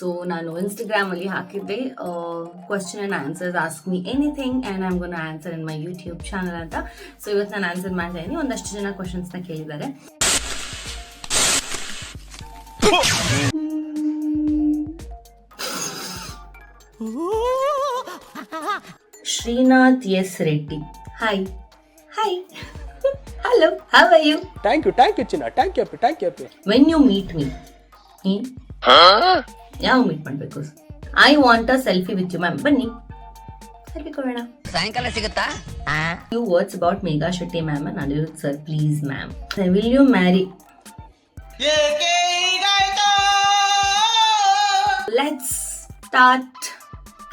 So ನಾನು Instagram ಅಲ್ಲಿ ಹಾಕಿದ್ದೆ question and answers ask me anything and I'm gonna answer in my YouTube channel ಅಂತ. So ಇವತ್ತು ನಾನು ಆನ್ಸರ್ ಮಾಡ್ತಾ ಇದ್ದೀನಿ. ಒಂದಷ್ಟು ಜನ ಕ್ವಶನ್ಸ್ನ ಕೇಳಿದ್ದಾರೆ. Srinath S Reddy, hi hi hello, how are you? Thank you, China. Thank you. When you meet me, ಯಾವ ಮೀಟ್ ಮಾಡಬೇಕು? I want a selfie with you ma'am. ಬನ್ನಿ ಸೆಲ್ಫಿ ಕೊಡೋಣ. ಸಾಯಂಕಾಲ ಸಿಗುತ್ತಾ? Few words about Megha Shetty ma'am and Anirudh sir, please ma'am. Will you marry? Let's start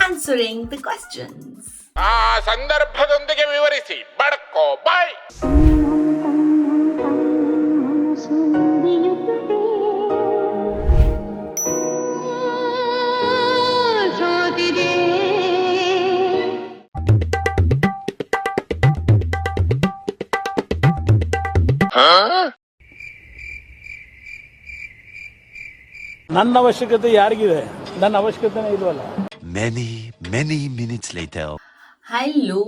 answering the questions. ಆ ಸಂದರ್ಭದೊಂದಿಗೆ ವಿವರಿಸಿ ಬಡ್ಕೋ ಬಾಯ್. ನನ್ನ ಅವಶ್ಯಕತೆ ಯಾರಿಗಿದೆ? ನನ್ನ ಅವಶ್ಯಕತೆನೇ ಇಲ್ವಲ್ಲ. Many minutes later. Hello,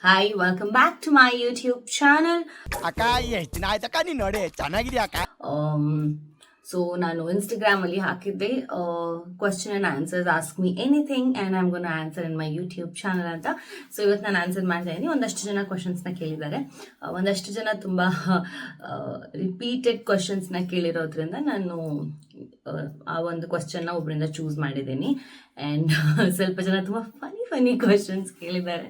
hi, welcome back to my YouTube channel. ಅಕ್ಕ ಎಷ್ಟು ದಿನ ಆಯ್ತಕ್ಕ ನೀನ್ ನೋಡಿ ಚೆನ್ನಾಗಿದ್ಯಾ ಅಕ್ಕ? ಸೊ ನಾನು ಇನ್ಸ್ಟಾಗ್ರಾಮ್ ಅಲ್ಲಿ ಹಾಕಿದ್ದೆ question and answers ask me anything and I'm gonna answer in my YouTube channel ಅಂತ. ಸೊ ಇವತ್ತು ನಾನು ಆನ್ಸರ್ ಮಾಡ್ತಾ ಇದ್ದೀನಿ. ಒಂದಷ್ಟು ಜನ ಕ್ವಶನ್ಸ್ನ ಕೇಳಿದ್ದಾರೆ. ಒಂದಷ್ಟು ಜನ ತುಂಬ ರಿಪೀಟೆಡ್ ಕ್ವಶನ್ಸ್ನ ಕೇಳಿರೋದ್ರಿಂದ ನಾನು ಆ ಒಂದು ಕ್ವಶನ್ನ ಒಬ್ಬರಿಂದ ಚೂಸ್ ಮಾಡಿದ್ದೀನಿ. ಆ್ಯಂಡ್ ಸ್ವಲ್ಪ ಜನ ತುಂಬ ಫನಿ ಕ್ವಶನ್ಸ್ ಕೇಳಿದ್ದಾರೆ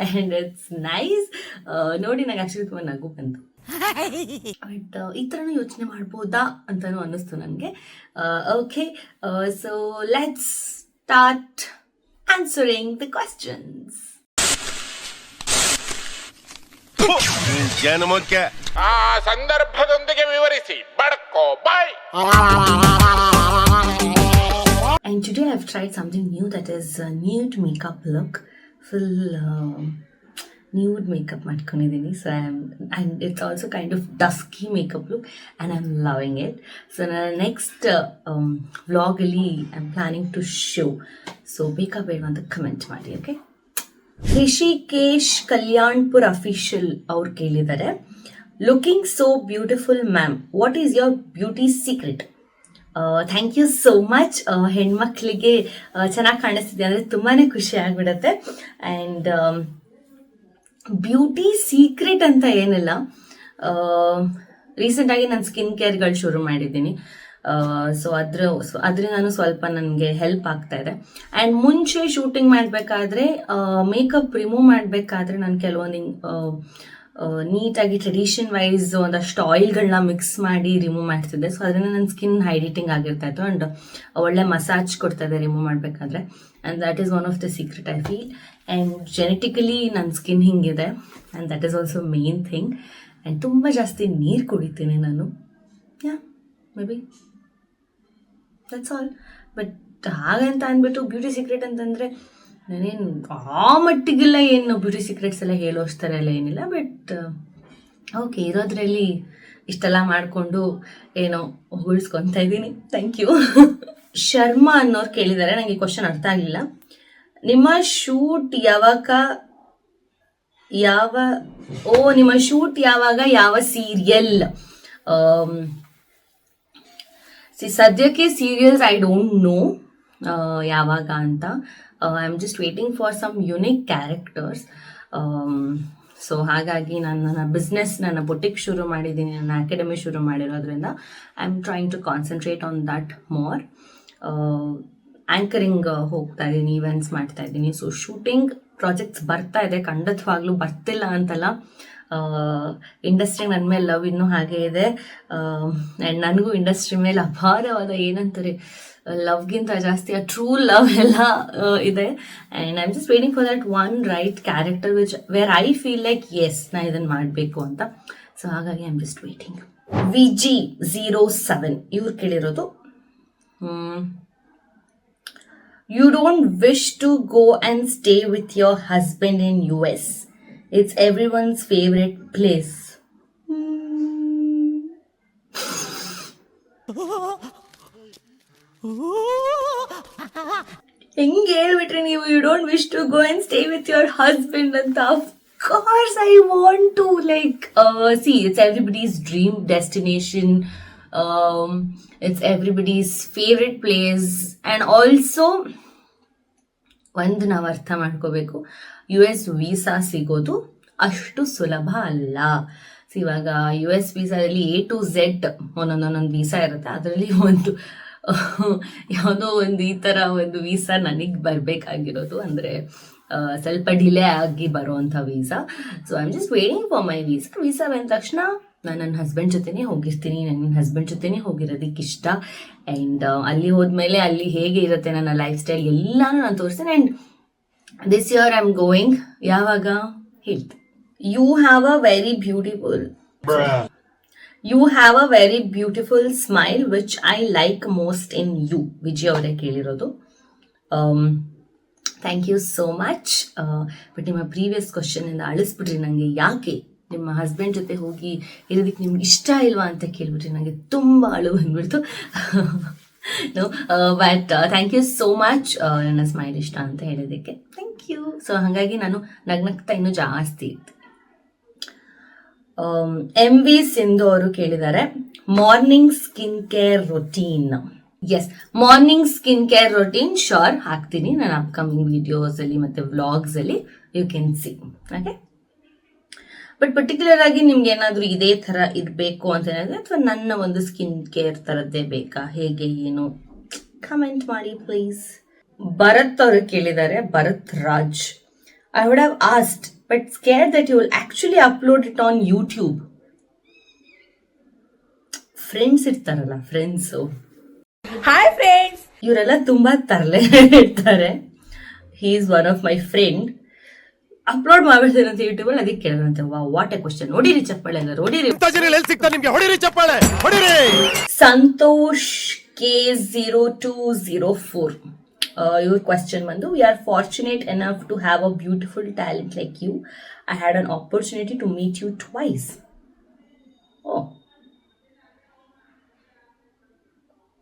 ಆ್ಯಂಡ್ ಇಟ್ಸ್ ನೈಸ್. ನೋಡಿ ನಂಗೆ ಆ್ಯಕ್ಚುಲಿ ತುಂಬ ನಗು ಬಂತು. ಬಟ್ ಈ ಥರನೂ ಯೋಚನೆ ಮಾಡ್ಬೋದಾ ಅಂತಲೂ ಅನ್ನಿಸ್ತು ನನಗೆ. Okay, so let's start answering the questions. ಆ ಸಂದರ್ಭದೊಂದಿಗೆ ವಿವರಿಸಿ ಬಡ್ಕೋ ಬಾಯ್. And today I've tried something new, that is nude makeup look. Full nude makeup ಮಾಡ್ಕೊಂಡಿದ್ದೀನಿ. So and it's also kind of dusky makeup look and I'm loving it. So ನನ್ನ next ವ್ಲಾಗಲ್ಲಿ I'm planning to show. So ಬೇಕಾ ಬೇಡ ಅಂತ comment ಮಾಡಿ. Okay, Rishikesh Kalyanpur official ಅವ್ರು ಕೇಳಿದ್ದಾರೆ, looking so beautiful ma'am, what is your beauty secret? Thank you so much. ಹೆಣ್ಮಕ್ಳಿಗೆ ಚೆನ್ನಾಗಿ ಕಾಣಿಸ್ತಿದೆ ಅಂದರೆ ತುಂಬಾ ಖುಷಿ ಆಗಿಬಿಡುತ್ತೆ. ಆ್ಯಂಡ್ ಬ್ಯೂಟಿ ಸೀಕ್ರೆಟ್ ಅಂತ ಏನಿಲ್ಲ. ರೀಸೆಂಟಾಗಿ ನಾನು ಸ್ಕಿನ್ ಕೇರ್ಗಳು ಶುರು ಮಾಡಿದ್ದೀನಿ. ಸೊ ಅದರಿಂದನೂ ಸ್ವಲ್ಪ ನನಗೆ ಹೆಲ್ಪ್ ಆಗ್ತಾ ಇದೆ. ಆ್ಯಂಡ್ ಮುಂಚೆ ಶೂಟಿಂಗ್ ಮಾಡಬೇಕಾದ್ರೆ ಮೇಕಪ್ ರಿಮೂವ್ ಮಾಡಬೇಕಾದ್ರೆ ನಾನು ಕೆಲವೊಂದು ನೀಟಾಗಿ ಟ್ರೆಡಿಷನ್ ವೈಸ್ ಒಂದಷ್ಟು ಆಯಿಲ್ಗಳನ್ನ ಮಿಕ್ಸ್ ಮಾಡಿ ರಿಮೂವ್ ಮಾಡ್ತಿದ್ದೆ. ಸೊ ಅದರಿಂದ ನನ್ನ ಸ್ಕಿನ್ ಹೈಡ್ರೇಟಿಂಗ್ ಆಗಿರ್ತಾ ಇತ್ತು ಆ್ಯಂಡ್ ಒಳ್ಳೆ ಮಸಾಜ್ ಕೊಡ್ತಾ ಇದೆ ರಿಮೂವ್ ಮಾಡಬೇಕಾದ್ರೆ. And that is one of the secret I feel. And genetically ನನ್ನ ಸ್ಕಿನ್ ಹಿಂಗಿದೆ and that is also main thing. And ತುಂಬ ಜಾಸ್ತಿ ನೀರು ಕುಡಿತೀನಿ ನಾನು. Yeah, maybe that's all. But ಹಾಗಂತ ಅಂದ್ಬಿಟ್ಟು ಬ್ಯೂಟಿ ಸೀಕ್ರೆಟ್ ಅಂತಂದರೆ ನಾನೇನು ಆ ಮಟ್ಟಿಗೆಲ್ಲ ಏನು ಬ್ಯೂಟಿ ಸೀಕ್ರೆಟ್ಸ್ ಎಲ್ಲ ಹೇಳೋಷ್ಟು ಥರ ಎಲ್ಲ ಏನಿಲ್ಲ. ಬಟ್ ಓಕೆ, ಇರೋದ್ರಲ್ಲಿ ಇಷ್ಟೆಲ್ಲ ಮಾಡಿಕೊಂಡು ಏನೋ ಉಳಿಸ್ಕೊತಾ ಇದ್ದೀನಿ. Thank you. ಶರ್ಮಾ ಅನ್ನೋರು ಕೇಳಿದ್ದಾರೆ, ನನಗೆ ಕ್ವಶನ್ ಅರ್ಥ ಆಗಲಿಲ್ಲ. ನಿಮ್ಮ ಶೂಟ್ ನಿಮ್ಮ ಶೂಟ್ ಯಾವಾಗ, ಯಾವ ಸೀರಿಯಲ್? ಸದ್ಯಕ್ಕೆ ಸೀರಿಯಲ್ಸ್ ಐ ಡೋಂಟ್ ನೋ ಯಾವಾಗ ಅಂತ. I am just waiting for some unique characters. So ಹಾಗಾಗಿ ನಾನು ನನ್ನ ಬೊಟಿಕ್ ಶುರು ಮಾಡಿದ್ದೀನಿ, ನನ್ನ ಅಕಾಡೆಮಿ ಶುರು ಮಾಡಿರೋದ್ರಿಂದ I am trying to concentrate on that more. Anchoring ಹೋಗ್ತಾ ಇದ್ದೀನಿ, ಈವೆಂಟ್ಸ್ ಮಾಡ್ತಾ ಇದ್ದೀನಿ. ಸೊ ಶೂಟಿಂಗ್ ಪ್ರಾಜೆಕ್ಟ್ಸ್ ಬರ್ತಾ ಇದೆ, ಖಂಡಿತವಾಗ್ಲೂ ಬರ್ತಿಲ್ಲ ಅಂತಲ್ಲ. ಇಂಡಸ್ಟ್ರಿ ನನ್ನ ಮೇಲೆ ಲವ್ ಇನ್ನೂ ಹಾಗೆ ಇದೆ. ಆ್ಯಂಡ್ ನನಗೂ ಇಂಡಸ್ಟ್ರಿ ಮೇಲೆ ಅಪಾರವಾದ ಏನಂತಾರೆ ಲವ್ಗಿಂತ ಜಾಸ್ತಿ ಆ ಟ್ರೂ ಲವ್ ಎಲ್ಲ ಇದೆ. And I am just waiting for that one right character where I feel like yes ನಾ ಇದನ್ನು ಮಾಡಬೇಕು ಅಂತ. ಸೊ ಹಾಗಾಗಿ I am just waiting. VG07 ಇವ್ರು ಕೇಳಿರೋದು, you don't wish to go and stay with your husband in US. It's everyone's favorite place. ಹೆಂಗೆ ಹೇಳ್ಬಿಟ್ರಿ ನೀವು, you don't wish to go and stay with your husband ಅಂತ. Of course I want to, like see it's everybody's dream destination, it's everybody's favourite place. And also ಒಂದು ನಾವು ಅರ್ಥ ಮಾಡ್ಕೋಬೇಕು, US visa ಸಿಗೋದು ಅಷ್ಟು ಸುಲಭ ಅಲ್ಲ. ಇವಾಗ US ವೀಸಾದಲ್ಲಿ A to Z ಒಂದೊಂದು ವೀಸಾ ಇರುತ್ತೆ. ಅದರಲ್ಲಿ ಒಂದು ಯಾವುದೋ ಒಂದು ಈ ಥರ ಒಂದು ವೀಸಾ ನನಗೆ ಬರಬೇಕಾಗಿರೋದು, ಅಂದರೆ ಸ್ವಲ್ಪ ಡಿಲೇ ಆಗಿ ಬರೋವಂಥ visa. So I am just waiting for my visa ಬಂದ ತಕ್ಷಣ ನಾನು ನನ್ನ ಹಸ್ಬೆಂಡ್ ಜೊತೆನೇ ಹೋಗಿರ್ತೀನಿ. ನನ್ನ ಹಸ್ಬೆಂಡ್ ಜೊತೆನೇ ಹೋಗಿರೋದಕ್ಕೆ ಇಷ್ಟ. ಆ್ಯಂಡ್ ಅಲ್ಲಿ ಹೋದ್ಮೇಲೆ ಅಲ್ಲಿ ಹೇಗೆ ಇರುತ್ತೆ ನನ್ನ ಲೈಫ್ ಸ್ಟೈಲ್ ಎಲ್ಲಾನು ನಾನು ತೋರಿಸ್ತೇನೆ. And this year I am going, ಯಾವಾಗ ಹೇಳ್ತೀನಿ. You have a very beautiful smile which I like most in you. Vijay ಅವರೇ ಕೇಳಿರೋದು. Thank you so much. But ನಿಮ್ಮ ಪ್ರೀವಿಯಸ್ ಕ್ವಶನಿಂದ ಅಳಿಸ್ಬಿಟ್ರಿ ನನಗೆ. ಯಾಕೆ ನಿಮ್ಮ ಹಸ್ಬೆಂಡ್ ಜೊತೆ ಹೋಗಿ ಇರೋದಕ್ಕೆ ನಿಮ್ಗೆ ಇಷ್ಟ ಇಲ್ವಾ ಅಂತ ಕೇಳ್ಬಿಟ್ರಿ. ನನಗೆ ತುಂಬ ಅಳು ಬಂದ್ಬಿಡ್ತು. No, but thank you so much ನನ್ನ ಸ್ಮೈಲ್ ಇಷ್ಟ ಅಂತ ಹೇಳೋದಕ್ಕೆ. Thank you. ಸೊ ಹಾಗಾಗಿ ನಾನು ನಗ್ನಗ್ತಾ ಇನ್ನೂ ಜಾಸ್ತಿ ಇತ್ತು. MV ಸಿಂಧು ಅವರು ಕೇಳಿದ್ದಾರೆ morning skin care routine. Yes, morning skin care routine sure ಹಾಕ್ತೀನಿ ನಾನು ಅಪ್ಕಮಿಂಗ್ ವಿಡಿಯೋಸ್ ಅಲ್ಲಿ ಮತ್ತೆ ವ್ಲಾಗ್ಸ್ ಅಲ್ಲಿ, you can see. Okay, but particular ಆಗಿ ನಿಮ್ಗೆ ಏನಾದರೂ ಇದೇ ಥರ ಇರಬೇಕು ಅಂತ ಹೇಳಿದ್ರೆ, ಅಥವಾ ನನ್ನ ಒಂದು ಸ್ಕಿನ್ ಕೇರ್ ಥರದ್ದೇ ಬೇಕಾ, ಹೇಗೆ ಏನು, ಕಮೆಂಟ್ ಮಾಡಿ ಪ್ಲೀಸ್. ಭರತ್ ಅವರು ಕೇಳಿದ್ದಾರೆ, Bharat Raj. I would have asked but scare that you will actually upload it on YouTube. Friends ಇರ್ತಾರಲ್ಲ, ಫ್ರೆಂಡ್ಸು, ಹಾಯ್ ಫ್ರೆಂಡ್ಸ್, ಇವರೆಲ್ಲ ತುಂಬಾ ತರಲೆ ಇರ್ತಾರೆ. He is one of my friend. Upload ಮಾಡ್ಬಿಡ್ತೇನೆ ಅಂತ ಯೂಟ್ಯೂಬ್ ಅಲ್ಲಿ, ಅದಕ್ಕೆ ಕೇಳಿದಂತೆ. What a question. ಹೊಡಿರಿ ಚಪ್ಪಾಳೆ ಎಲ್ಲ, ಹೊಡಿರಿ. ಸಂತೋಷ್ K0204. Your question ಬಂದು, we are fortunate enough to have a beautiful talent like you. I had an opportunity to meet you twice. Oh,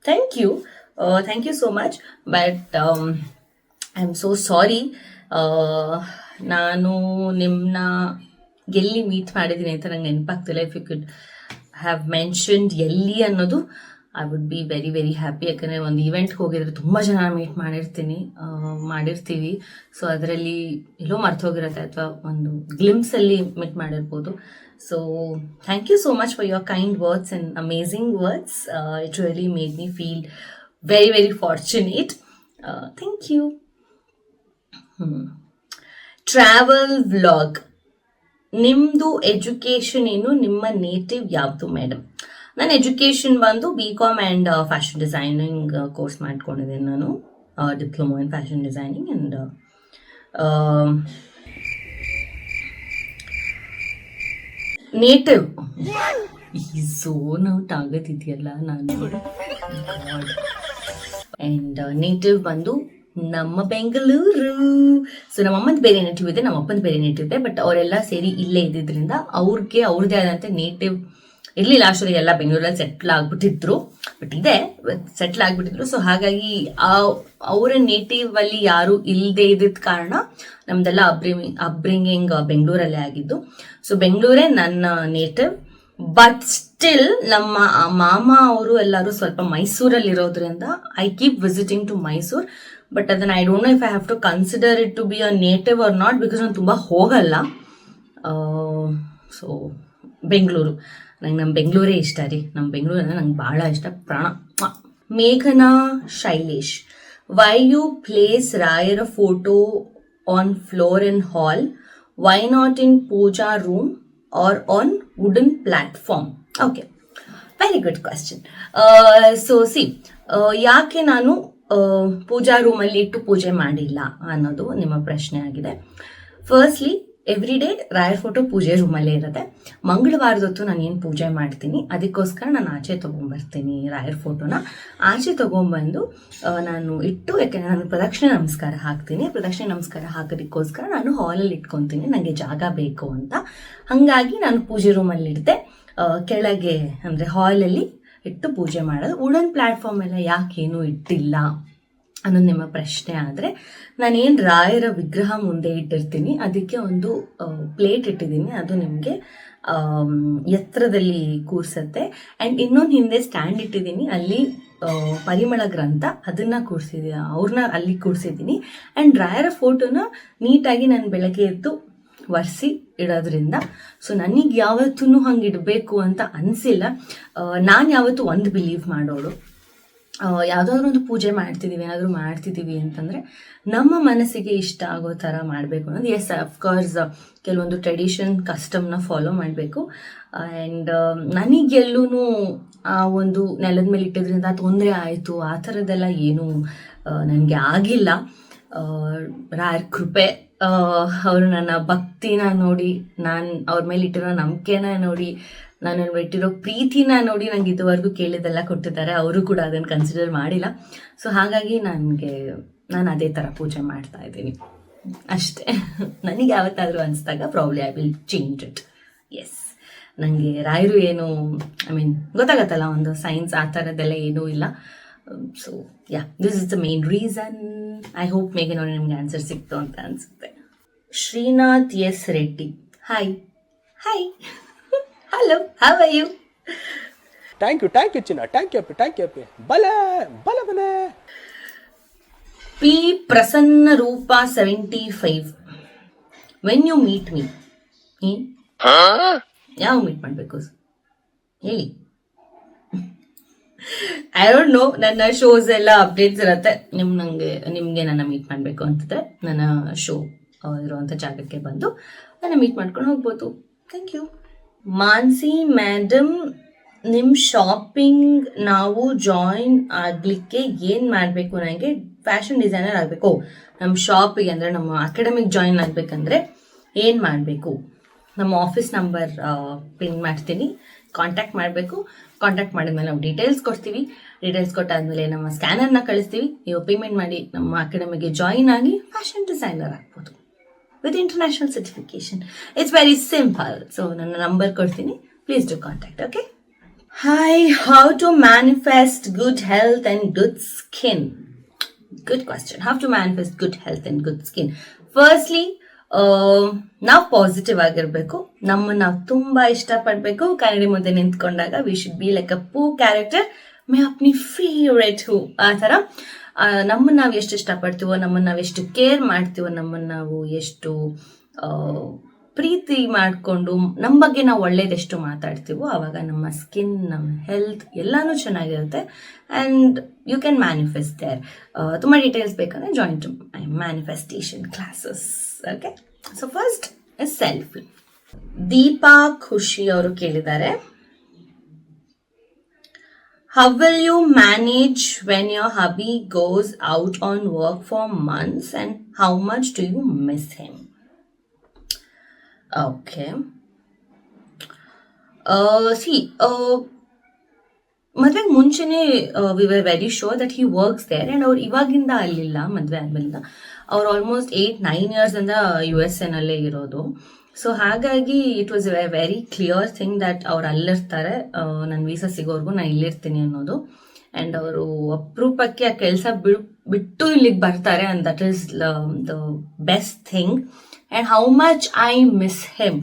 thank you so much, but I'm so sorry. ನಾನು ನಿಮ್ಮನ್ನ ಎಲ್ಲಿ meet ಮಾಡಿದ್ದೀನಿ ಅಂತ ನಂಗೆ ನೆನಪಾಗ್ತಿಲ್ಲ. If you could have mentioned ಎಲ್ಲಿ ಅನ್ನೋದು, I would be very very happy. ಯಾಕಂದರೆ ಒಂದು ಇವೆಂಟ್ಗೆ ಹೋಗಿದ್ರೆ ತುಂಬ ಜನ ಮೀಟ್ ಮಾಡಿರ್ತೀವಿ. ಸೊ ಅದರಲ್ಲಿ ಎಲ್ಲೋ ಮರ್ತೋಗಿರುತ್ತೆ, ಅಥವಾ ಒಂದು ಗ್ಲಿಮ್ಸಲ್ಲಿ ಮೀಟ್ ಮಾಡಿರ್ಬೋದು. So thank you so much for your kind words and amazing words. It really made me feel very very fortunate. Thank you. Travel vlog. ನಿಮ್ಮದು ಎಜುಕೇಷನ್ ಏನು, ನಿಮ್ಮ ನೇಟಿವ್ ಯಾವುದು ಮೇಡಮ್? ನನ್ನ ಎಜುಕೇಷನ್ ಬಂದು BCom and fashion designing course ಮಾಡ್ಕೊಂಡಿದ್ದೀನಿ ನಾನು, diploma in fashion designing. And ನೇಟಿವ್ ಈ ಝೋನ್ ಔಟ್ ಆಗೋದಿದೆಯಲ್ಲ ನಾನು. ಆ್ಯಂಡ್ ನೇಟಿವ್ ಬಂದು ನಮ್ಮ ಬೆಂಗಳೂರು. ಸೊ ನಮ್ಮ ಅಮ್ಮಂದು ಬೇರೆ ನೇಟಿವ್ ಇದೆ, ನಮ್ಮ ಅಪ್ಪಂದು ಬೇರೆ ನೇಟಿವ್ ಇದೆ. ಬಟ್ ಅವರೆಲ್ಲ ಸೇರಿ ಇಲ್ಲೇ ಇದ್ದಿದ್ದರಿಂದ ಅವ್ರಿಗೆ ಅವ್ರದ್ದೇ ಆದಂತೆ ನೇಟಿವ್ ಇರಲಿಲ್ಲ. ಅಷ್ಟೊಂದು ಎಲ್ಲ ಬೆಂಗಳೂರಲ್ಲಿ ಸೆಟ್ಲ್ ಆಗಿಬಿಟ್ಟಿದ್ರು, ಬಟ್ ಇದೆ ಸೆಟ್ಲ್ ಆಗಿಬಿಟ್ಟಿದ್ರು. ಸೊ ಹಾಗಾಗಿ ಅವರ ನೇಟಿವ್ ಅಲ್ಲಿ ಯಾರು ಇಲ್ಲದೆ ಇದ್ದಿದ್ದ ಕಾರಣ ನಮ್ದೆಲ್ಲ ಅಪ್ಬ್ರಿಂಗಿಂಗ್ ಬೆಂಗಳೂರಲ್ಲೇ ಆಗಿದ್ದು. ಸೊ ಬೆಂಗಳೂರೇ ನನ್ನ ನೇಟಿವ್. ಬಟ್ ಸ್ಟಿಲ್ ನಮ್ಮ ಮಾಮ ಅವರು ಎಲ್ಲರೂ ಸ್ವಲ್ಪ ಮೈಸೂರಲ್ಲಿರೋದ್ರಿಂದ I keep visiting to Mysore. But ಅದನ್ನು I don't know if I have to consider it to be a native or not, because ನಾನು ತುಂಬ ಹೋಗಲ್ಲ. ಸೊ ಬೆಂಗಳೂರು, ನಂಗೆ ನಮ್ಮ ಬೆಂಗಳೂರೇ ಇಷ್ಟ ರೀ. ನಮ್ಮ ಬೆಂಗಳೂರು ಅಂದರೆ ನಂಗೆ ಭಾಳ ಇಷ್ಟ, ಪ್ರಾಣ. ಮೇಘನಾ ಶೈಲೇಶ್. ವೈ ಯು ಪ್ಲೇಸ್ ರಾಯರ photo on floor in hall? Why not in puja room or on wooden platform? Okay, very good question. So see, ಯಾಕೆ ನಾನು ಪೂಜಾ ರೂಮಲ್ಲಿ ಇಟ್ಟು ಪೂಜೆ ಮಾಡಿಲ್ಲ ಅನ್ನೋದು ನಿಮ್ಮ ಪ್ರಶ್ನೆ ಆಗಿದೆ. ಫಸ್ಟ್ಲಿ, ಎವ್ರಿ ಡೇ ರಾಯರ್ ಫೋಟೋ ಪೂಜೆ ರೂಮಲ್ಲೇ ಇರುತ್ತೆ. ಮಂಗಳವಾರದೊತ್ತು ನಾನು ಏನು ಪೂಜೆ ಮಾಡ್ತೀನಿ ಅದಕ್ಕೋಸ್ಕರ ನಾನು ಆಚೆ ತೊಗೊಂಬರ್ತೀನಿ. ರಾಯರ್ ಫೋಟೋನ ಆಚೆ ತೊಗೊಂಬಂದು ನಾನು ಇಟ್ಟು, ಯಾಕೆಂದರೆ ನಾನು ಪ್ರದಕ್ಷಿಣೆ ನಮಸ್ಕಾರ ಹಾಕ್ತೀನಿ. ಪ್ರದಕ್ಷಿಣೆ ನಮಸ್ಕಾರ ಹಾಕೋದಕ್ಕೋಸ್ಕರ ನಾನು ಹಾಲಲ್ಲಿ ಇಟ್ಕೊತೀನಿ, ನನಗೆ ಜಾಗ ಬೇಕು ಅಂತ. ಹಾಗಾಗಿ ನಾನು ಪೂಜೆ ರೂಮಲ್ಲಿ ಇಡ್ದೆ. ಕೆಳಗೆ ಅಂದರೆ ಹಾಲಲ್ಲಿ ಇಟ್ಟು ಪೂಜೆ ಮಾಡೋದು. ವುಡನ್ ಪ್ಲ್ಯಾಟ್ಫಾರ್ಮ್ ಎಲ್ಲ ಯಾಕೇನು ಇಟ್ಟಿಲ್ಲ ಅನ್ನೋದು ನಿಮ್ಮ ಪ್ರಶ್ನೆ ಆದರೆ, ನಾನೇನು ರಾಯರ ವಿಗ್ರಹ ಮುಂದೆ ಇಟ್ಟಿರ್ತೀನಿ ಅದಕ್ಕೆ ಒಂದು ಪ್ಲೇಟ್ ಇಟ್ಟಿದ್ದೀನಿ, ಅದು ನಿಮಗೆ ಎತ್ತರದಲ್ಲಿ ಕೂರಿಸುತ್ತೆ. ಆ್ಯಂಡ್ ಇನ್ನೊಂದು ಹಿಂದೆ ಸ್ಟ್ಯಾಂಡ್ ಇಟ್ಟಿದ್ದೀನಿ, ಅಲ್ಲಿ ಪರಿಮಳ ಗ್ರಂಥ ಅದನ್ನು ಕೂರಿಸಿದ್ದೀನಿ, ಅವ್ರನ್ನ ಅಲ್ಲಿ ಕೂರಿಸಿದ್ದೀನಿ. ಆ್ಯಂಡ್ ರಾಯರ ಫೋಟೋನ ನೀಟಾಗಿ ನಾನು ಬೆಳಗ್ಗೆ ಎದ್ದು ಒರೆಸಿ ಇಡೋದ್ರಿಂದ ಸೊ ನನಗೆ ಯಾವತ್ತೂ ಹಂಗೆ ಇಡಬೇಕು ಅಂತ ಅನಿಸಿಲ್ಲ. ನಾನು ಯಾವತ್ತೂ ಒಂದು ಬಿಲೀವ್ ಮಾಡೋಳು, ಯಾವುದಾದ್ರೂ ಒಂದು ಪೂಜೆ ಮಾಡ್ತಿದ್ದೀವಿ, ಏನಾದರೂ ಮಾಡ್ತಿದ್ದೀವಿ ಅಂತಂದರೆ ನಮ್ಮ ಮನಸ್ಸಿಗೆ ಇಷ್ಟ ಆಗೋ ಥರ ಮಾಡಬೇಕು ಅನ್ನೋದು. ಎಸ್, ಅಫ್ಕೋರ್ಸ್ ಕೆಲವೊಂದು ಟ್ರೆಡಿಷನ್ ಕಸ್ಟಮ್ನ ಫಾಲೋ ಮಾಡಬೇಕು. ಆ್ಯಂಡ್ ನನಗೆಲ್ಲೂ ಆ ಒಂದು ನೆಲದ ಮೇಲೆ ಇಟ್ಟಿದ್ರಿಂದ ತೊಂದರೆ ಆಯಿತು ಆ ಥರದ್ದೆಲ್ಲ ಏನೂ ನನಗೆ ಆಗಿಲ್ಲ. ರಾಯರ ಕೃಪೆ, ಅವರು ನನ್ನ ಭಕ್ತಿನ ನೋಡಿ, ನಾನು ಅವ್ರ ಮೇಲೆ ಇಟ್ಟಿರೋ ನಂಬಿಕೆನ ನೋಡಿ, ನಾನು ಇಟ್ಟಿರೋ ಪ್ರೀತಿನ ನೋಡಿ ನಂಗೆ ಇದುವರೆಗೂ ಕೇಳಿದ್ದೆಲ್ಲ ಕೊಟ್ಟಿದ್ದಾರೆ. ಅವರು ಕೂಡ ಅದನ್ನು ಕನ್ಸಿಡರ್ ಮಾಡಿಲ್ಲ. ಸೊ ಹಾಗಾಗಿ ನಾನು ಅದೇ ಥರ ಪೂಜೆ ಮಾಡ್ತಾ ಇದ್ದೀನಿ ಅಷ್ಟೇ. ನನಗೆ ಯಾವತ್ತಾದರೂ ಅನಿಸ್ದಾಗ probably I will change it. Yes, ನನಗೆ ರಾಯರು ಏನು ಗೊತ್ತಾಗತ್ತಲ್ಲ, ಒಂದು ಸೈನ್ಸ್ ಆ ಥರದ್ದೆಲ್ಲ ಏನೂ ಇಲ್ಲ. So yeah, this is the main reason. I hope ಮೇಗೆ ನೋಡಿ ನಿಮ್ಗೆ ಆನ್ಸರ್ ಸಿಕ್ತು ಅಂತ ಅನಿಸುತ್ತೆ. Srinath S Reddy, hi hi, hello, how are you? Thank you ಚಿನ್ನ, ಥ್ಯಾಂಕ್ ಯು ಅಪ್ಪಿ. ಬಲೆ P Prasanna Roopa 75, when you meet me, ಯಾವ ಮೀಟ್ ಮಾಡಬೇಕು ಹೇಳಿ? ಐ ಡೋಂಟ್ ನೋ, ನನ್ನ ಶೋಸ್ ಎಲ್ಲ ಅಪ್ಡೇಟ್ಸ್ ಇರುತ್ತೆ. ನಿಮಗೆ ನನ್ನ ಮೀಟ್ ಮಾಡಬೇಕು ಅಂತಿದ್ರೆ ನನ್ನ ಶೋ ಇರುವಂಥ ಜಾಗಕ್ಕೆ ಬಂದು ನನ್ನ ಮೀಟ್ ಮಾಡ್ಕೊಂಡು ಹೋಗ್ಬೋದು. Thank you. ಮಾನ್ಸಿ ಮೇಡಮ್, ನಿಮ್ಮ ಶಾಪಿಂಗ್ ನಾವು ಜಾಯಿನ್ ಆಗಲಿಕ್ಕೆ ಏನು ಮಾಡಬೇಕು? ನನಗೆ ಫ್ಯಾಷನ್ ಡಿಸೈನರ್ ಆಗಬೇಕು. ನಮ್ಮ ಶಾಪಿಗೆ ಅಂದರೆ ನಮ್ಮ ಅಕಾಡೆಮಿಗೆ ಜಾಯಿನ್ ಆಗಬೇಕಂದ್ರೆ ಏನು ಮಾಡಬೇಕು? ನಮ್ಮ ಆಫೀಸ್ ನಂಬರ್ ಪಿನ್ ಮಾಡ್ತೀನಿ, ಕಾಂಟ್ಯಾಕ್ಟ್ ಮಾಡಬೇಕು. ಕಾಂಟ್ಯಾಕ್ಟ್ ಮಾಡಿದ್ಮೇಲೆ ನಾವು ಡೀಟೇಲ್ಸ್ ಕೊಡ್ತೀವಿ. ಡೀಟೇಲ್ಸ್ ಕೊಟ್ಟಾದ್ಮೇಲೆ ನಮ್ಮ ಸ್ಕ್ಯಾನರ್ನ ಕಳಿಸ್ತೀವಿ. ನೀವು ಪೇಮೆಂಟ್ ಮಾಡಿ ನಮ್ಮ ಅಕಾಡೆಮಿಗೆ ಜಾಯಿನ್ ಆಗಿ ಫ್ಯಾಷನ್ ಡಿಸೈನರ್ ಆಗ್ಬೋದು with international certification. It's very simple. So ನನ್ನ ನಂಬರ್ ಕೊಡ್ತೀನಿ, please do contact. Okay. Hi, how to manifest good health and good skin? Good question. How to manifest good health and good skin? Firstly ನಾವು positive ಆಗಿರಬೇಕು, ನಮ್ಮನ್ನು ನಾವು ತುಂಬ ಇಷ್ಟಪಡಬೇಕು. ಕನ್ನಡಿ ಮುಂದೆ ನಿಂತ್ಕೊಂಡಾಗ we should be like a Poo character, ಮೇ ಅಪ್ನಿ ಫೇವ್ರೆಟ್ ಹೂ, ಆ ಥರ. ನಮ್ಮನ್ನು ನಾವು ಎಷ್ಟು ಇಷ್ಟಪಡ್ತೀವೋ, ನಮ್ಮನ್ನು ನಾವು ಎಷ್ಟು ಕೇರ್ ಮಾಡ್ತೀವೋ, ನಮ್ಮನ್ನು ನಾವು ಎಷ್ಟು ಪ್ರೀತಿ ಮಾಡಿಕೊಂಡು ನಮ್ಮ ಬಗ್ಗೆ ನಾವು ಒಳ್ಳೇದೆಷ್ಟು ಮಾತಾಡ್ತೀವೋ ಆವಾಗ ನಮ್ಮ ಸ್ಕಿನ್, ನಮ್ಮ ಹೆಲ್ತ್ ಎಲ್ಲನೂ ಚೆನ್ನಾಗಿರುತ್ತೆ. And you can manifest there. ತುಂಬ ಡೀಟೇಲ್ಸ್ ಬೇಕಂದರೆ join to my manifestation classes. Okay. So first selfie. Deepa Khushi ಅವರು ಕೇಳಿದ್ದಾರೆ, how will you manage when your hubby goes out on work for months and how much do you miss him? Okay. ಮದುವೆಗೆ ಮುಂಚೆನೇ we were very sure that he works there. And ಅವ್ರು ಇವಾಗಿಂದ ಅಲ್ಲಿಲ್ಲ, ಮದುವೆ ಆದಮೇಲಿಂದ. ಅವ್ರು ಆಲ್ಮೋಸ್ಟ್ 8-9 yearsಯಿಂದ USA ಇರೋದು. ಸೊ ಹಾಗಾಗಿ it was a very clear thing that ಅವ್ರು ಅಲ್ಲಿರ್ತಾರೆ, ನನ್ನ ವೀಸಾ ಸಿಗೋರ್ಗು ನಾನು ಇಲ್ಲಿರ್ತೀನಿ ಅನ್ನೋದು. ಆ್ಯಂಡ್ ಅವರು ಅಪರೂಪಕ್ಕೆ ಆ ಕೆಲಸ ಬಿಟ್ಟು ಇಲ್ಲಿಗೆ ಬರ್ತಾರೆ. And that is the best thing. And how much I miss him?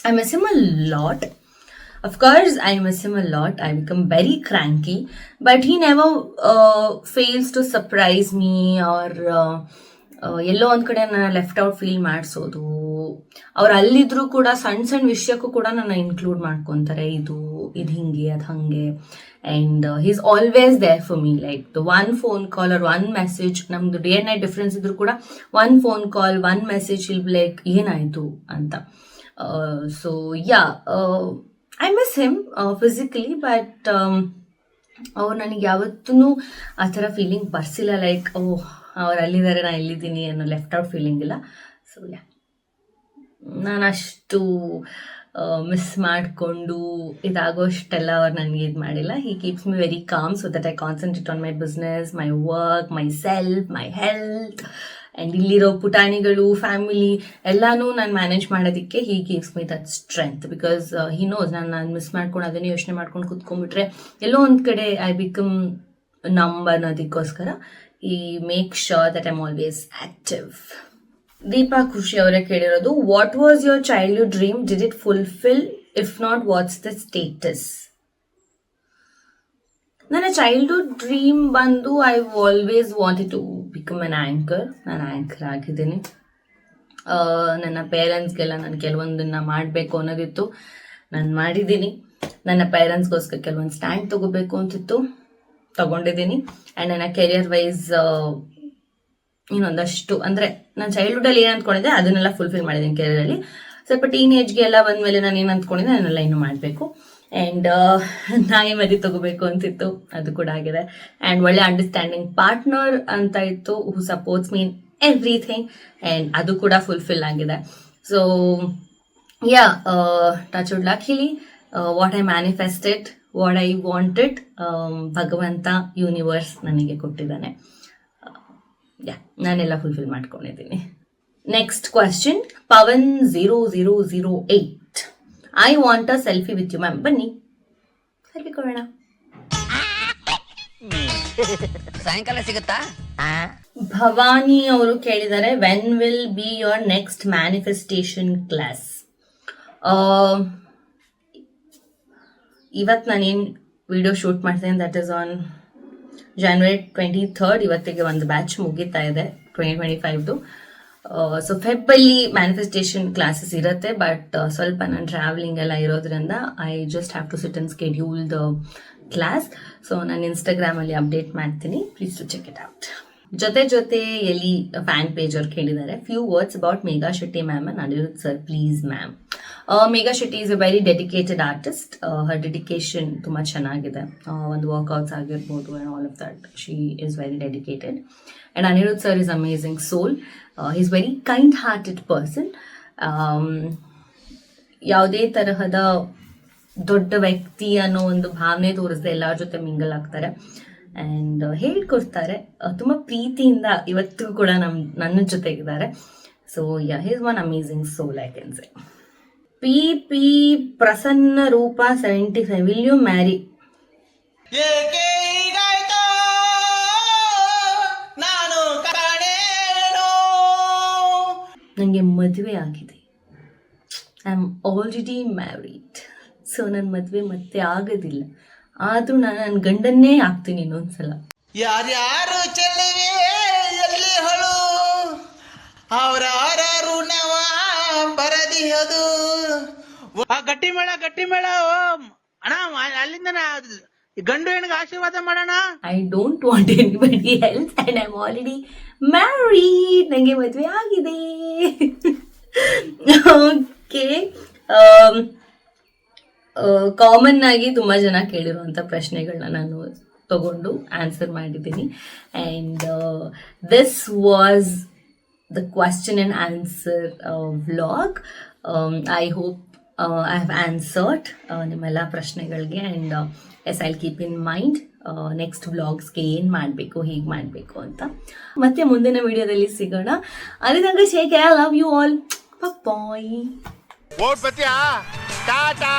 I miss him a lot. Of course, I miss him a lot. I become very cranky, but he never fails to surprise me or ಎಲ್ಲೋ ಒಂದು ಕಡೆ ನನ್ನ left out feel ಮಾಡಿಸೋದು. ಅವ್ರು ಅಲ್ಲಿದ್ರು ಕೂಡ ಸಣ್ಣ ಸಣ್ಣ ವಿಷಯಕ್ಕೂ ಕೂಡ ನನ್ನ ಇನ್ಕ್ಲೂಡ್ ಮಾಡ್ಕೊತಾರೆ, ಇದು ಹಿಂಗೆ ಅದು ಹಾಗೆ. And he is always there for me. Like the one phone call or one message, ನಮ್ದು ಡೇ ಆ್ಯಂಡ್ ನೈಟ್ ಡಿಫ್ರೆನ್ಸ್ ಇದ್ರು ಕೂಡ one phone call, one message will be like ಏನಾಯಿತು ಅಂತ. So yeah, I miss him physically, but ಅವ್ರು ನನಗೆ ಯಾವತ್ತೂ ಆ ಥರ ಫೀಲಿಂಗ್ ಬರ್ಸಿಲ್ಲ. ಲೈಕ್ ಅವ್ರು ಅಲ್ಲಿದ್ದಾರೆ, ನಾನು ಇಲ್ಲಿದ್ದೀನಿ ಅನ್ನೋ ಲೆಫ್ಟ್ ಔಟ್ ಫೀಲಿಂಗ್ ಇಲ್ಲ. ಸೊ ಯಾ, ನಾನು ಅಷ್ಟು ಮಿಸ್ ಮಾಡಿಕೊಂಡು ಇದಾಗೋಷ್ಟೆಲ್ಲ ಅವ್ರು ನನಗೆ ಇದು ಮಾಡಿಲ್ಲ. He keeps me very calm so that I concentrate on my business, my work, my self, my health. And ಇಲ್ಲಿರೋ ಪುಟಾಣಿಗಳು ಫ್ಯಾಮಿಲಿ ಎಲ್ಲಾನು ನಾನು ಮ್ಯಾನೇಜ್ ಮಾಡೋದಕ್ಕೆ he gives me that strength because he knows ನಾನು ಮಿಸ್ ಮಾಡ್ಕೊಂಡು ಅದನ್ನೇ ಯೋಚನೆ ಮಾಡ್ಕೊಂಡು ಕುತ್ಕೊಂಡ್ಬಿಟ್ರೆ ಎಲ್ಲೋ ಒಂದು ಕಡೆ ಐ ಬಿಕಮ್ ನಂಬ್ ಅನ್ನೋದಕ್ಕೋಸ್ಕರ ಈ make sure that I'm always active. Deepa Khushi ಅವರೇ ಕೇಳಿರೋದು, what was your childhood dream, did it fulfil, if not what's the status? ನನ್ನ ಚೈಲ್ಡ್ಹುಡ್ ಡ್ರೀಮ್ ಬಂದು I always wanted to become an anchor. ನಾನು ಆ್ಯಂಕರ್ ಆಗಿದ್ದೀನಿ. ನನ್ನ ಪೇರೆಂಟ್ಸ್ಗೆಲ್ಲ ನಾನು ಕೆಲವೊಂದನ್ನು ಮಾಡಬೇಕು ಅನ್ನೋದಿತ್ತು, ನಾನು ಮಾಡಿದ್ದೀನಿ. ನನ್ನ ಪೇರೆಂಟ್ಸ್ಗೋಸ್ಕರ ಕೆಲವೊಂದು ಸ್ಟ್ಯಾಂಡ್ ತೊಗೋಬೇಕು ಅಂತಿತ್ತು, ತಗೊಂಡಿದ್ದೀನಿ. ಆ್ಯಂಡ್ ನನ್ನ ಕೆರಿಯರ್ ವೈಸ್ ಇನ್ನೊಂದಷ್ಟು ಅಂದರೆ ನಾನು ಚೈಲ್ಡ್ಹುಡ್ಡಲ್ಲಿ ಏನು ಅಂದ್ಕೊಂಡಿದ್ದೆ ಅದನ್ನೆಲ್ಲ ಫುಲ್ಫಿಲ್ ಮಾಡಿದ್ದೀನಿ ಕೆರಿಯರಲ್ಲಿ. ಸ್ವಲ್ಪ ಟೀನೇಜ್ಗೆ ಎಲ್ಲ ಬಂದಮೇಲೆ ನಾನು ಏನು ಅಂದ್ಕೊಂಡಿದ್ದೆ ಅದನ್ನೆಲ್ಲ ಇನ್ನೂ ಮಾಡಬೇಕು. ಆ್ಯಂಡ್ ನಾಯಿ ಮದಿ ತಗೋಬೇಕು ಅಂತಿತ್ತು, ಅದು ಕೂಡ ಆಗಿದೆ. ಆ್ಯಂಡ್ ಒಳ್ಳೆ ಅಂಡರ್ಸ್ಟ್ಯಾಂಡಿಂಗ್ ಪಾರ್ಟ್ನರ್ ಅಂತ ಇತ್ತು, who supports mean everything, and ಅದು ಕೂಡ ಫುಲ್ಫಿಲ್ ಆಗಿದೆ. So yeah, touch wood luckily what I manifested, what I wanted, ಭಗವಂತ ಯೂನಿವರ್ಸ್ ನನಗೆ ಕೊಟ್ಟಿದ್ದಾನೆ. ಯಾ, ನಾನೆಲ್ಲ ಫುಲ್ಫಿಲ್ ಮಾಡ್ಕೊಂಡಿದ್ದೀನಿ. Next question, Pawan0008, I want a selfie with you ma'am. ಬನ್ನಿ ಸೆಲ್ಫಿ ಕೊಡೋಣ. ಸಾಯಂಕಾಲ ಸಿಗುತ್ತಾ? ಭವಾನಿ ಅವರು ಕೇಳಿದ್ದಾರೆ, when will be your next manifestation class? ಇವತ್ತು ನಾನೇನು ವಿಡಿಯೋ ಶೂಟ್ ಮಾಡ್ತೇನೆ that is on January 23rd. ಇವತ್ತಿಗೆ ಒಂದು ಬ್ಯಾಚ್ ಮುಗಿತಾ ಇದೆ 2025ದು. ಸೊ ಫೆಬ್ಬಲ್ಲಿ ಮ್ಯಾನಿಫೆಸ್ಟೇಷನ್ ಕ್ಲಾಸಸ್ ಇರುತ್ತೆ, ಬಟ್ ಸ್ವಲ್ಪ ನಾನು ಟ್ರಾವೆಲಿಂಗ್ ಎಲ್ಲ ಇರೋದ್ರಿಂದ I just have to sit and schedule the class. So ನಾನು ಇನ್ಸ್ಟಾಗ್ರಾಮಲ್ಲಿ ಅಪ್ಡೇಟ್ ಮಾಡ್ತೀನಿ, please to check it out. ಜೊತೆಯಲ್ಲಿ ಫ್ಯಾನ್ ಪೇಜ್ ಅವ್ರು ಕೇಳಿದ್ದಾರೆ, few words about Megha Shetty ma'am and Aniruddh sir please ma'am. Megha Shetty is a very dedicated artist. Her dedication ತುಂಬ ಚೆನ್ನಾಗಿದೆ. ಒಂದು workouts ಆಗಿರ್ಬೋದು and all of that, she is very dedicated. And Aniruddh sir is amazing soul. He is very kind hearted person. ಯಾವುದೇ ತರಹದ ದೊಡ್ಡ ವ್ಯಕ್ತಿ ಅನ್ನೋ ಒಂದು ಭಾವನೆ ತೋರಿಸದೆ ಎಲ್ಲರ ಜೊತೆ ಮಿಂಗಲ್ ಆಗ್ತಾರೆ ಆ್ಯಂಡ್ ಹೇಳ್ಕೊಡ್ತಾರೆ. ತುಂಬ ಪ್ರೀತಿಯಿಂದ ಇವತ್ತಿಗೂ ಕೂಡ ನನ್ನ ಜೊತೆಗಿದ್ದಾರೆ. So yeah, he is one amazing soul I can say. P Prasanna Roopa 75, will you marry? ನನಗೆ ಮದುವೆ ಆಗಿದೆ. I am already married. So ನನ್ನ ಮದುವೆ ಮತ್ತೆ ಆಗೋದಿಲ್ಲ. ಆದರೂ ನಾನು ನನ್ನ ಗಂಡನ್ನೇ ಆಗ್ತೀನಿ ಇನ್ನೊಂದ್ಸಲ. ಯಾರ್ಯಾರು ಚೆಲ್ಲಿವೆ ಎಲ್ಲಿ ಹೊಳು ಅವರಾರು ನವ ಬರದಿಯದು. ಗಟ್ಟಿ ಮೇಳ ಅಣ್ಣ, ಅಲ್ಲಿಂದ ಗಂಡು ಹೆಣ್ಣಿಗೆ ಆಶೀರ್ವಾದ ಮಾಡೋಣ. I don't want anybody else and I am already married. ನನಗೆ ಮದುವೆ ಆಗಿದೆ. ಓಕೆ, ಕಾಮನ್ ಆಗಿ ತುಂಬ ಜನ ಕೇಳಿರುವಂಥ ಪ್ರಶ್ನೆಗಳನ್ನ ನಾನು ತಗೊಂಡು ಆನ್ಸರ್ ಮಾಡಿದ್ದೀನಿ. And this was the question and answer vlog. I hope I have answered ನಿಮ್ಮೆಲ್ಲ ಪ್ರಶ್ನೆಗಳಿಗೆ. And yes, I will keep in mind next ವ್ಲಾಗ್ಸ್ಗೆ ಏನು ಮಾಡಬೇಕು, ಹೇಗೆ ಮಾಡಬೇಕು ಅಂತ. ಮತ್ತೆ ಮುಂದಿನ ವಿಡಿಯೋದಲ್ಲಿ ಸಿಗೋಣ. ಅಲ್ಲಿ ತನಕ ಶೇಕ್, I love you all. Bye. ಓಟ್ ಬತ್ತೀಯಾ? ಟಾಟಾ.